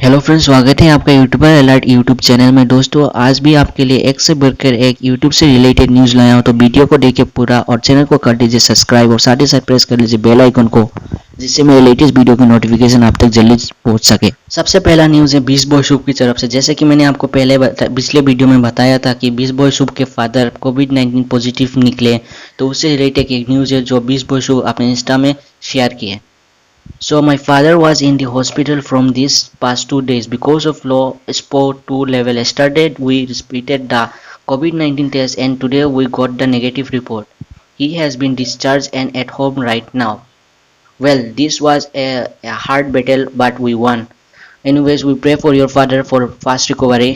Hello friends, स्वागत है आपका यूट्यूबर अलर्ट यूट्यूब चैनल में। दोस्तों, आज भी आपके लिए एक से बढ़कर एक यूट्यूब से रिलेटेड न्यूज़ लाया हूं, तो वीडियो को देखिए पूरा और चैनल को कर दीजिए सब्सक्राइब और साथ ही साथ प्रेस कर लीजिए बेल आइकन को, जिससे मेरे लेटेस्ट वीडियो की नोटिफिकेशन आप तक जल्दी पहुंच सके। सबसे पहला न्यूज़ है बीस बॉय शुभ की तरफ से। जैसे कि मैंने आपको पिछले वीडियो में बताया था कि बीस बॉय शुभ के फादर कोविड-19 पॉजिटिव निकले, तो उससे रिलेटेड एक न्यूज़ है जो बीस बॉय शुभ अपने इंस्टा में शेयर की है। So my father was in the hospital from these past 2 days because of low SPO2 level. Yesterday we repeated the COVID-19 test and today we got the negative report. He has been discharged and at home right now. Well, this was a hard battle but we won. Anyways, we pray for your father for fast recovery.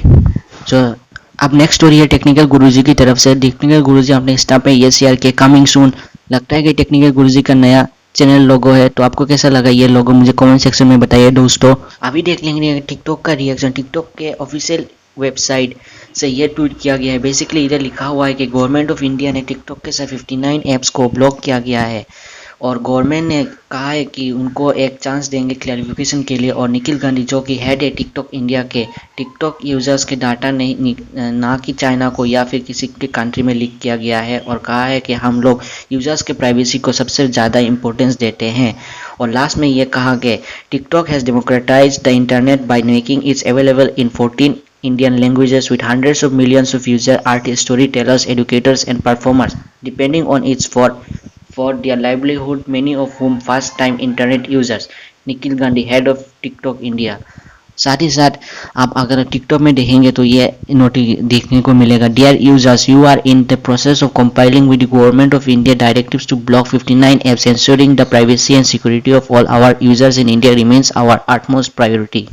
So अब next story है technical गुरुजी की तरफ से। Technical गुरुजी अपने Insta पे ये share किया coming soon. लगता है कि टेक्निकल गुरुजी का नया चैनल लोगो है, तो आपको कैसा लगा ये लोगो मुझे कमेंट सेक्शन में बताइए दोस्तों। अभी देख लेंगे टिकटॉक का रिएक्शन। टिकटॉक के ऑफिशियल वेबसाइट से ये ट्वीट किया गया है। बेसिकली इधर लिखा हुआ है कि गवर्नमेंट ऑफ इंडिया ने टिकटॉक के साथ 59 ऐप्स को ब्लॉक किया गया है और गवर्नमेंट ने कहा है कि उनको एक चांस देंगे क्लैरिफिकेशन के लिए। और निखिल गांधी जो कि हेड है टिकटॉक इंडिया के, टिकटॉक यूजर्स के डाटा नहीं ना कि चाइना को या फिर किसी के कंट्री में लीक किया गया है, और कहा है कि हम लोग यूजर्स के प्राइवेसी को सबसे ज़्यादा इंपॉर्टेंस देते हैं। और लास्ट में ये कहा कि TikTok has democratised the internet by making it's available in 14 Indian languages with hundreds of millions of users, artists, storytellers, educators and performers depending on its for their livelihood, many of whom first time internet users. Nikhil Gandhi head of TikTok India. साथ ही साथ आप अगर TikTok में देखेंगे तो ये notice देखने को मिलेगा। Dear users, you are in the process of compiling with the government of India directives to block 59 apps, ensuring the privacy and security of all our users in India remains our utmost priority.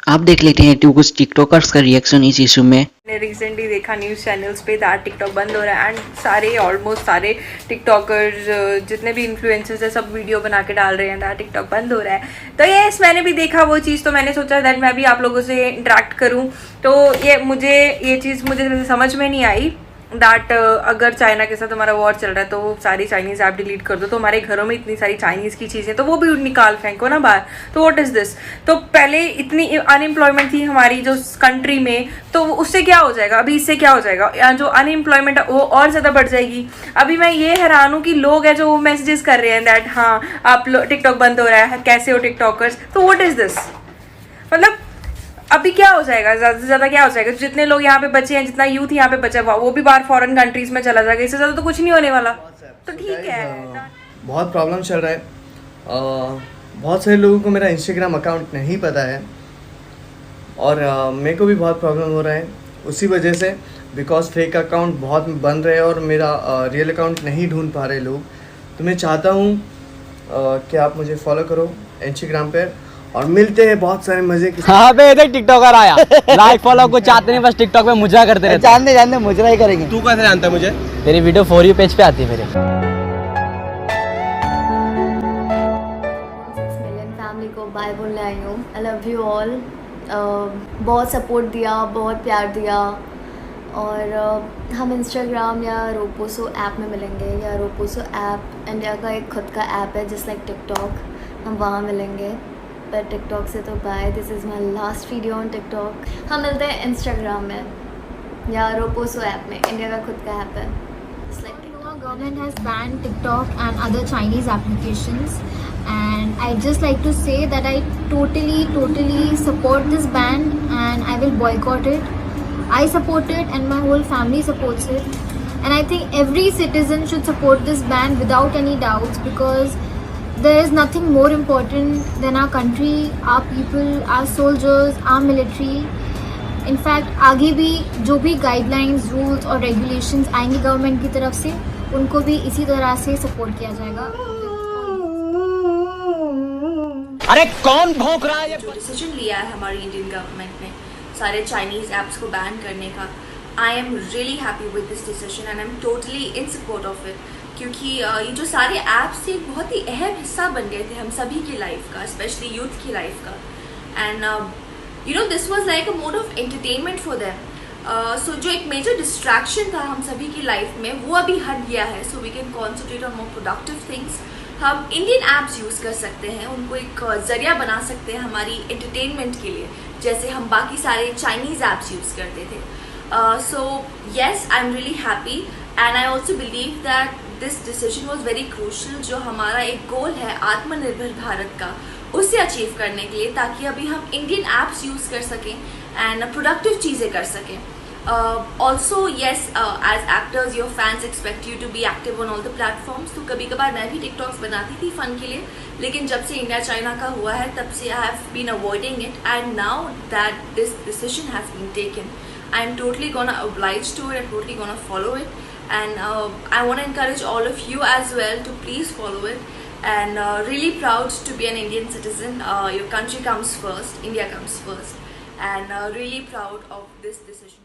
आप देख लेते हैं कि कुछ TikTokers का reaction इस issue में। मैंने रिसेंटली देखा न्यूज़ चैनल्स पे दैट टिकटॉक बंद हो रहा है एंड सारे ऑलमोस्ट सारे टिकटॉकर्स जितने भी इन्फ्लुएंसर्स है सब वीडियो बना के डाल रहे हैं दैट टिकटॉक बंद हो रहा है। तो यस, मैंने भी देखा वो चीज़, तो मैंने सोचा दैट मैं भी आप लोगों से इंटरेक्ट करूँ। तो ये चीज़ मुझे समझ में नहीं आई दैट अगर चाइना के साथ हमारा वॉर चल रहा है तो सारी चाइनीज़ ऐप डिलीट कर दो, तो हमारे घरों में इतनी सारी चाइनीज़ की चीज़ें तो वो भी निकाल फेंको ना बाहर। तो व्हाट इज़ दिस? तो पहले इतनी अनएम्प्लॉयमेंट थी हमारी जो कंट्री में, तो उससे क्या हो जाएगा? अभी इससे क्या हो जाएगा? जो अनएम्प्लॉयमेंट है वो और ज़्यादा बढ़ जाएगी। अभी मैं ये हैरान हूँ कि लोग हैं जो मैसेजेस कर रहे हैं दैट हाँ आप टिकटॉक बंद हो रहा है, कैसे हो टिकटॉकर्स। तो व्हाट इज़ दिस? मतलब अभी क्या हो जाएगा? ज़्यादा से ज़्यादा क्या हो जाएगा? जितने लोग यहाँ पे बचे हैं, जितना यूथ यहाँ पे बचा हुआ, वो भी बाहर फॉरेन कंट्रीज में चला जाएगा। इससे ज़्यादा तो कुछ नहीं होने वाला। तो ठीक है। बहुत प्रॉब्लम चल रहा है। बहुत सारे लोगों को मेरा इंस्टाग्राम अकाउंट नहीं पता है और मेरे को भी बहुत प्रॉब्लम हो रहा है उसी वजह से, बिकॉज फेक अकाउंट बहुत बन रहे हैं और मेरा रियल अकाउंट नहीं ढूंढ पा रहे लोग। तो मैं चाहता हूँ कि आप मुझे फॉलो करो इंस्टाग्राम पे और मिलते हैं बहुत सारे मजे के। हाँ बे, देख टिकटॉकर आया। लाइक फॉलो को चाहते नहीं, बस टिकटॉक पे मुजरा करते रहते। जानते मुजरा ही करेंगे। तू कैसे जानता है मुझे? तेरी वीडियो फॉर यू पेज पे आती है मेरे। फैमिली को बाय बोलने आई हूँ। I love you all. बहुत सपोर्ट दिया, बहुत प्यार दिया और हम इंस्टाग्राम या रोपोसो ऐप में मिलेंगे, या रोपोसो ऐप इंडिया का एक खुद का ऐप है जिस लाइक टिकटॉक, हम वहाँ मिलेंगे। पर टिकटॉक से तो bye, this is my last video on TikTok. हम मिलते हैं इंस्टाग्राम में या रोपोसो ऐप में, इंडिया का खुद का ऐप है। Government has banned TikTok and other Chinese applications, and I just like to say that I totally support this ban and I will boycott it. I support it and my whole family supports it, and I think every citizen should support this ban without any doubts, because there is nothing more important than our country, our people, our soldiers, our military. In fact आगे भी जो भी guidelines, rules और regulations आएंगे government की तरफ से, उनको भी इसी तरह से सपोर्ट किया जाएगा। अरे कौन भौंक रहा है? जो डिसीजन लिया है हमारी इंडियन गवर्नमेंट ने सारे चाइनीज ऐप्स को बैन करने का, I am really happy with this decision and I am totally in support of it. क्योंकि ये जो सारे ऐप्स थे एक बहुत ही अहम हिस्सा बन गए थे हम सभी की लाइफ का, स्पेशली यूथ की लाइफ का। And this was like a mode of entertainment for them. So जो एक मेजर डिस्ट्रैक्शन था हम सभी की लाइफ में वो अभी हट गया है। So we can concentrate on more productive things हम इंडियन ऐप्स यूज़ कर सकते हैं, उनको एक ज़रिया बना सकते हैं हमारी एंटरटेनमेंट के लिए, जैसे हम बाकी सारे चाइनीज़ ऐप्स यूज़ करते थे. So yes, I'm really happy and I also believe that this decision was very crucial. जो हमारा एक गोल है आत्मनिर्भर भारत का, उसे अचीव करने के लिए, ताकि अभी हम इंडियन ऐप्स यूज़ कर सकें एंड प्रोडक्टिव चीज़ें कर सकें. Also yes, as actors your fans expect you to be active on all the platforms. तो कभी कभार मैं भी टिकटॉक्स बनाती थी फ़न के लिए, लेकिन जब से इंडिया चाइना का हुआ है तब से I have been avoiding it, and now that this decision has been taken, I'm totally gonna oblige to it. I'm totally gonna follow it, and I want to encourage all of you as well to please follow it. And really proud to be an Indian citizen. Your country comes first, India comes first, and really proud of this decision.